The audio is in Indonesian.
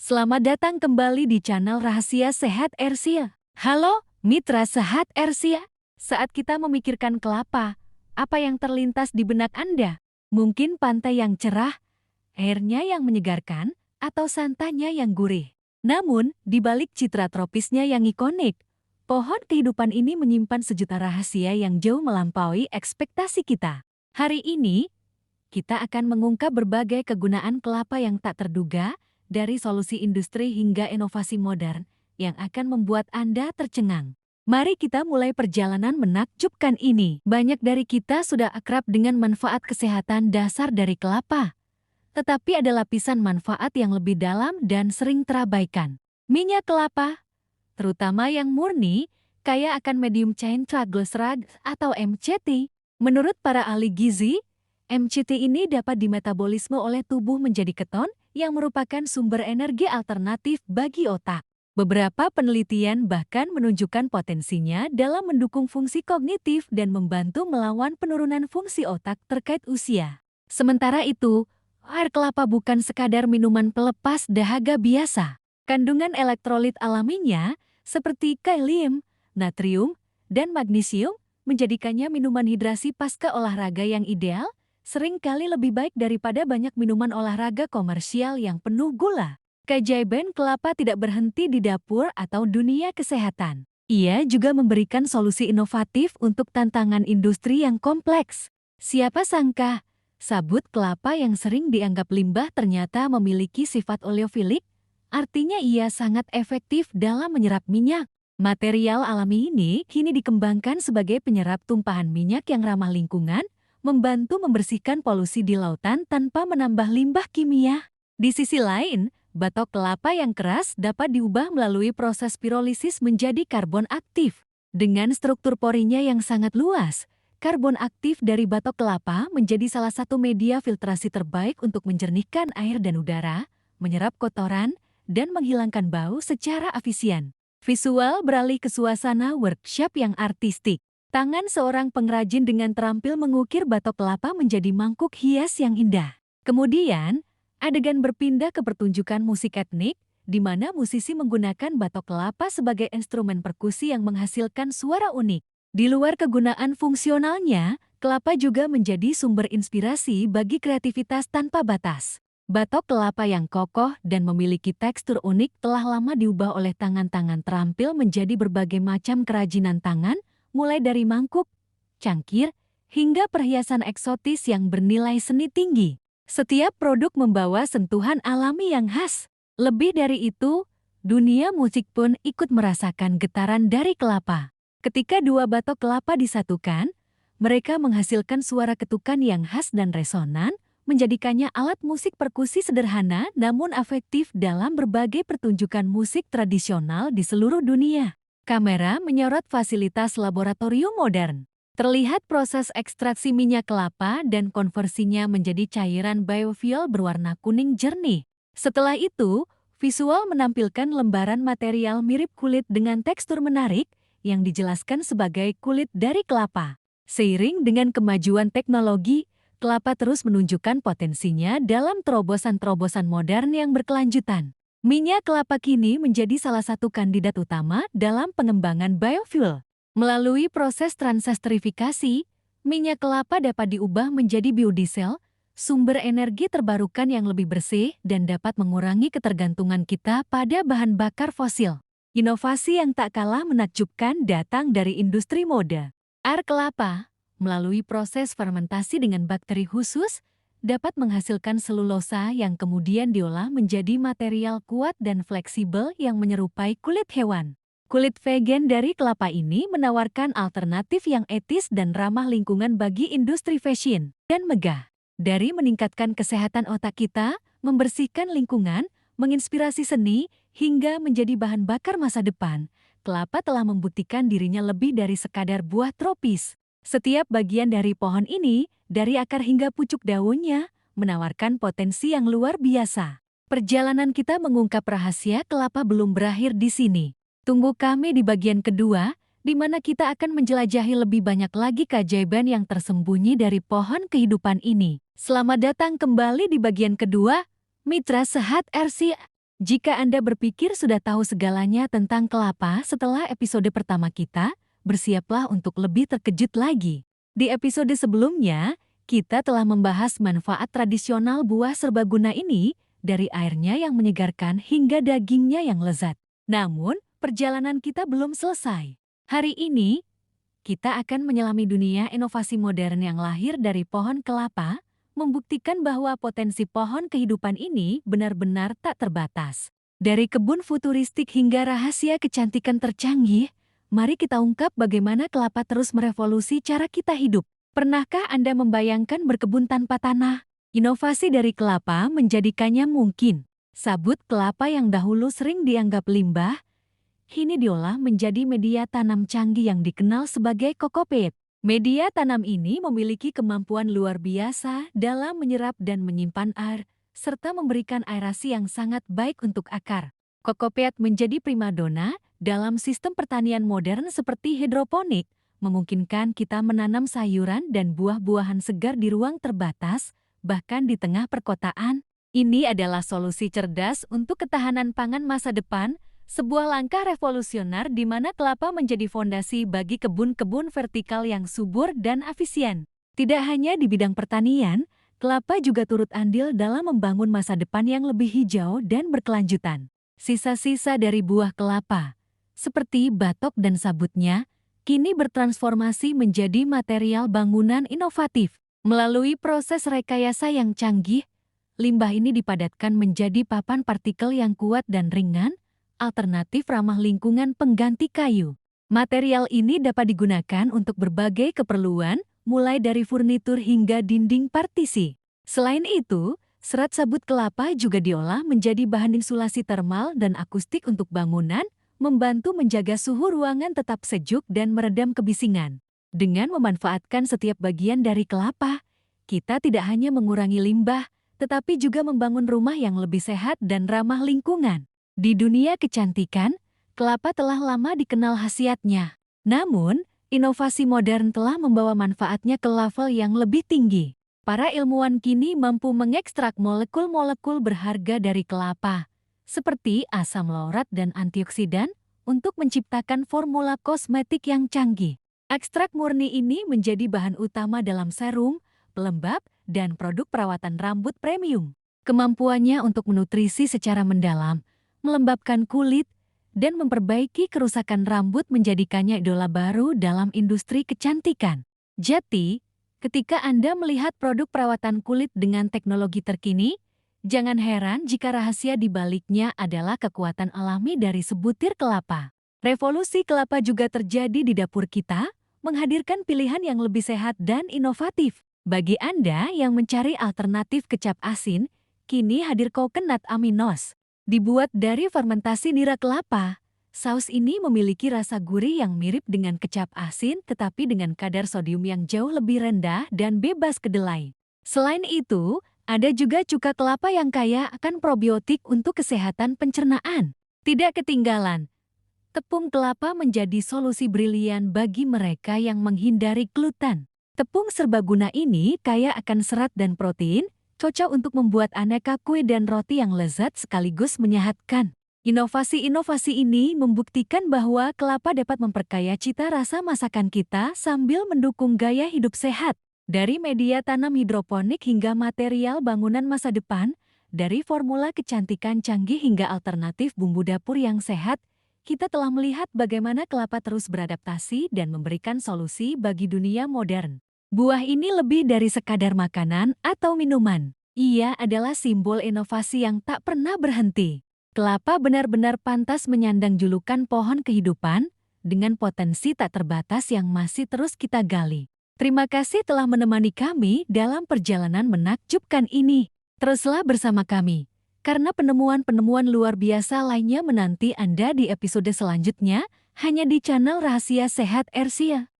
Selamat datang kembali di channel Rahasia Sehat Ersia. Halo, mitra sehat Ersia. Saat kita memikirkan kelapa, apa yang terlintas di benak Anda? Mungkin pantai yang cerah, airnya yang menyegarkan, atau santannya yang gurih. Namun, di balik citra tropisnya yang ikonik, pohon kehidupan ini menyimpan sejuta rahasia yang jauh melampaui ekspektasi kita. Hari ini, kita akan mengungkap berbagai kegunaan kelapa yang tak terduga, dari solusi industri hingga inovasi modern, yang akan membuat Anda tercengang. Mari kita mulai perjalanan menakjubkan ini. Banyak dari kita sudah akrab dengan manfaat kesehatan dasar dari kelapa. Tetapi ada lapisan manfaat yang lebih dalam dan sering terabaikan. Minyak kelapa, terutama yang murni, kaya akan medium chain triglycerides atau MCT. Menurut para ahli gizi, MCT ini dapat dimetabolisme oleh tubuh menjadi keton yang merupakan sumber energi alternatif bagi otak. Beberapa penelitian bahkan menunjukkan potensinya dalam mendukung fungsi kognitif dan membantu melawan penurunan fungsi otak terkait usia. Sementara itu, air kelapa bukan sekadar minuman pelepas dahaga biasa. Kandungan elektrolit alaminya, seperti kalium, natrium, dan magnesium, menjadikannya minuman hidrasi pasca olahraga yang ideal, seringkali lebih baik daripada banyak minuman olahraga komersial yang penuh gula. Keajaiban kelapa tidak berhenti di dapur atau dunia kesehatan. Ia juga memberikan solusi inovatif untuk tantangan industri yang kompleks. Siapa sangka, sabut kelapa yang sering dianggap limbah ternyata memiliki sifat oleofilik, artinya ia sangat efektif dalam menyerap minyak. Material alami ini kini dikembangkan sebagai penyerap tumpahan minyak yang ramah lingkungan, membantu membersihkan polusi di lautan tanpa menambah limbah kimia. Di sisi lain, batok kelapa yang keras dapat diubah melalui proses pirolisis menjadi karbon aktif. Dengan struktur porinya yang sangat luas, karbon aktif dari batok kelapa menjadi salah satu media filtrasi terbaik untuk menjernihkan air dan udara, menyerap kotoran, dan menghilangkan bau secara efisien. Visual beralih ke suasana workshop yang artistik. Tangan seorang pengrajin dengan terampil mengukir batok kelapa menjadi mangkuk hias yang indah. Kemudian, adegan berpindah ke pertunjukan musik etnik, di mana musisi menggunakan batok kelapa sebagai instrumen perkusi yang menghasilkan suara unik. Di luar kegunaan fungsionalnya, kelapa juga menjadi sumber inspirasi bagi kreativitas tanpa batas. Batok kelapa yang kokoh dan memiliki tekstur unik telah lama diubah oleh tangan-tangan terampil menjadi berbagai macam kerajinan tangan, mulai dari mangkuk, cangkir, hingga perhiasan eksotis yang bernilai seni tinggi. Setiap produk membawa sentuhan alami yang khas. Lebih dari itu, dunia musik pun ikut merasakan getaran dari kelapa. Ketika dua batok kelapa disatukan, mereka menghasilkan suara ketukan yang khas dan resonan, menjadikannya alat musik perkusi sederhana namun efektif dalam berbagai pertunjukan musik tradisional di seluruh dunia. Kamera menyorot fasilitas laboratorium modern. Terlihat proses ekstraksi minyak kelapa dan konversinya menjadi cairan biofuel berwarna kuning jernih. Setelah itu, visual menampilkan lembaran material mirip kulit dengan tekstur menarik yang dijelaskan sebagai kulit dari kelapa. Seiring dengan kemajuan teknologi, kelapa terus menunjukkan potensinya dalam terobosan-terobosan modern yang berkelanjutan. Minyak kelapa kini menjadi salah satu kandidat utama dalam pengembangan biofuel. Melalui proses transestrifikasi, minyak kelapa dapat diubah menjadi biodiesel, sumber energi terbarukan yang lebih bersih dan dapat mengurangi ketergantungan kita pada bahan bakar fosil. Inovasi yang tak kalah menakjubkan datang dari industri mode. Air kelapa, melalui proses fermentasi dengan bakteri khusus, dapat menghasilkan selulosa yang kemudian diolah menjadi material kuat dan fleksibel yang menyerupai kulit hewan. Kulit vegan dari kelapa ini menawarkan alternatif yang etis dan ramah lingkungan bagi industri fashion dan megah. Dari meningkatkan kesehatan otak kita, membersihkan lingkungan, menginspirasi seni, hingga menjadi bahan bakar masa depan, kelapa telah membuktikan dirinya lebih dari sekadar buah tropis. Setiap bagian dari pohon ini, dari akar hingga pucuk daunnya, menawarkan potensi yang luar biasa. Perjalanan kita mengungkap rahasia kelapa belum berakhir di sini. Tunggu kami di bagian kedua, di mana kita akan menjelajahi lebih banyak lagi keajaiban yang tersembunyi dari pohon kehidupan ini. Selamat datang kembali di bagian kedua, Mitra Sehat RC. Jika Anda berpikir sudah tahu segalanya tentang kelapa setelah episode pertama kita, bersiaplah untuk lebih terkejut lagi. Di episode sebelumnya, kita telah membahas manfaat tradisional buah serbaguna ini, dari airnya yang menyegarkan hingga dagingnya yang lezat. Namun, perjalanan kita belum selesai. Hari ini, kita akan menyelami dunia inovasi modern yang lahir dari pohon kelapa, membuktikan bahwa potensi pohon kehidupan ini benar-benar tak terbatas. Dari kebun futuristik hingga rahasia kecantikan tercanggih, mari kita ungkap bagaimana kelapa terus merevolusi cara kita hidup. Pernahkah Anda membayangkan berkebun tanpa tanah? Inovasi dari kelapa menjadikannya mungkin. Sabut kelapa yang dahulu sering dianggap limbah, kini diolah menjadi media tanam canggih yang dikenal sebagai kokopet. Media tanam ini memiliki kemampuan luar biasa dalam menyerap dan menyimpan air, serta memberikan aerasi yang sangat baik untuk akar. Kokopet menjadi primadona dalam sistem pertanian modern seperti hidroponik, memungkinkan kita menanam sayuran dan buah-buahan segar di ruang terbatas, bahkan di tengah perkotaan. Ini adalah solusi cerdas untuk ketahanan pangan masa depan, sebuah langkah revolusioner di mana kelapa menjadi fondasi bagi kebun-kebun vertikal yang subur dan efisien. Tidak hanya di bidang pertanian, kelapa juga turut andil dalam membangun masa depan yang lebih hijau dan berkelanjutan. Sisa-sisa dari buah kelapa, seperti batok dan sabutnya, kini bertransformasi menjadi material bangunan inovatif. Melalui proses rekayasa yang canggih, limbah ini dipadatkan menjadi papan partikel yang kuat dan ringan, alternatif ramah lingkungan pengganti kayu. Material ini dapat digunakan untuk berbagai keperluan, mulai dari furnitur hingga dinding partisi. Selain itu, serat sabut kelapa juga diolah menjadi bahan insulasi termal dan akustik untuk bangunan, membantu menjaga suhu ruangan tetap sejuk dan meredam kebisingan. Dengan memanfaatkan setiap bagian dari kelapa, kita tidak hanya mengurangi limbah, tetapi juga membangun rumah yang lebih sehat dan ramah lingkungan. Di dunia kecantikan, kelapa telah lama dikenal khasiatnya. Namun, inovasi modern telah membawa manfaatnya ke level yang lebih tinggi. Para ilmuwan kini mampu mengekstrak molekul-molekul berharga dari kelapa, seperti asam laurat dan antioksidan, untuk menciptakan formula kosmetik yang canggih. Ekstrak murni ini menjadi bahan utama dalam serum, pelembab, dan produk perawatan rambut premium. Kemampuannya untuk menutrisi secara mendalam, melembabkan kulit, dan memperbaiki kerusakan rambut menjadikannya idola baru dalam industri kecantikan. Jadi, ketika Anda melihat produk perawatan kulit dengan teknologi terkini, jangan heran jika rahasia di baliknya adalah kekuatan alami dari sebutir kelapa. Revolusi kelapa juga terjadi di dapur kita, menghadirkan pilihan yang lebih sehat dan inovatif. Bagi Anda yang mencari alternatif kecap asin, kini hadir coconut aminos. Dibuat dari fermentasi nira kelapa, saus ini memiliki rasa gurih yang mirip dengan kecap asin tetapi dengan kadar sodium yang jauh lebih rendah dan bebas kedelai. Selain itu, ada juga cuka kelapa yang kaya akan probiotik untuk kesehatan pencernaan. Tidak ketinggalan, tepung kelapa menjadi solusi brilian bagi mereka yang menghindari gluten. Tepung serbaguna ini kaya akan serat dan protein, cocok untuk membuat aneka kue dan roti yang lezat sekaligus menyehatkan. Inovasi-inovasi ini membuktikan bahwa kelapa dapat memperkaya cita rasa masakan kita sambil mendukung gaya hidup sehat. Dari media tanam hidroponik hingga material bangunan masa depan, dari formula kecantikan canggih hingga alternatif bumbu dapur yang sehat, kita telah melihat bagaimana kelapa terus beradaptasi dan memberikan solusi bagi dunia modern. Buah ini lebih dari sekadar makanan atau minuman. Ia adalah simbol inovasi yang tak pernah berhenti. Kelapa benar-benar pantas menyandang julukan pohon kehidupan, dengan potensi tak terbatas yang masih terus kita gali. Terima kasih telah menemani kami dalam perjalanan menakjubkan ini. Teruslah bersama kami, karena penemuan-penemuan luar biasa lainnya menanti Anda di episode selanjutnya, hanya di channel Rahasia Sehat Ersia.